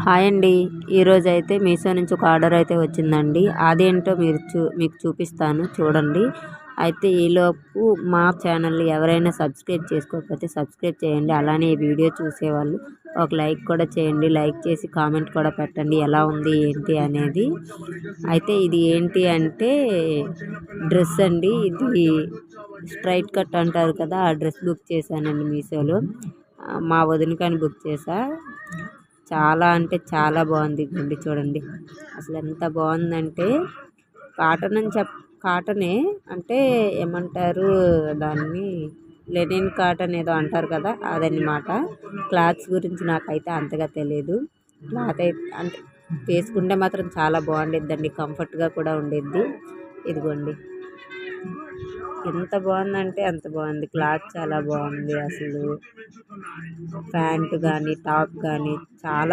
Hi అండి. ఈరోజైతే మీషో నుంచి ఒక ఆర్డర్ అయితే వచ్చిందండి. అదేంటో మీకు చూపిస్తాను చూడండి. అయితే ఈలోపు మా ఛానల్ని ఎవరైనా సబ్స్క్రైబ్ చేసుకోకపోతే సబ్స్క్రైబ్ చేయండి. అలానే ఈ వీడియో చూసేవాళ్ళు ఒక లైక్ కూడా చేయండి. లైక్ చేసి కామెంట్ కూడా పెట్టండి ఎలా ఉంది ఏంటి అనేది. అయితే ఇది ఏంటి అంటే డ్రెస్ అండి. ఇది స్ట్రైట్ కట్ అంటారు కదా, ఆ డ్రెస్ బుక్ చేశానండి మీషోలో. మా వదినకని బుక్ చేశా. చాలా అంటే చాలా బాగుంది. ఇదిగోండి చూడండి, అసలు ఎంత బాగుందంటే కాటనే అంటే ఏమంటారు దాన్ని, లెనిన్ కాటన్ ఏదో అంటారు కదా, అదనమాట. క్లాత్స్ గురించి నాకైతే అంతగా తెలియదు. క్లాత్ అయితే అంటే వేసుకుంటే మాత్రం చాలా బాగుండిద్దండి, కంఫర్ట్గా కూడా ఉండిద్ది. ఇదిగోండి ఎంత బాగుందంటే అంత బాగుంది. క్లాత్ చాలా బాగుంది. అసలు ప్యాంట్ కానీ టాప్ కానీ చాలా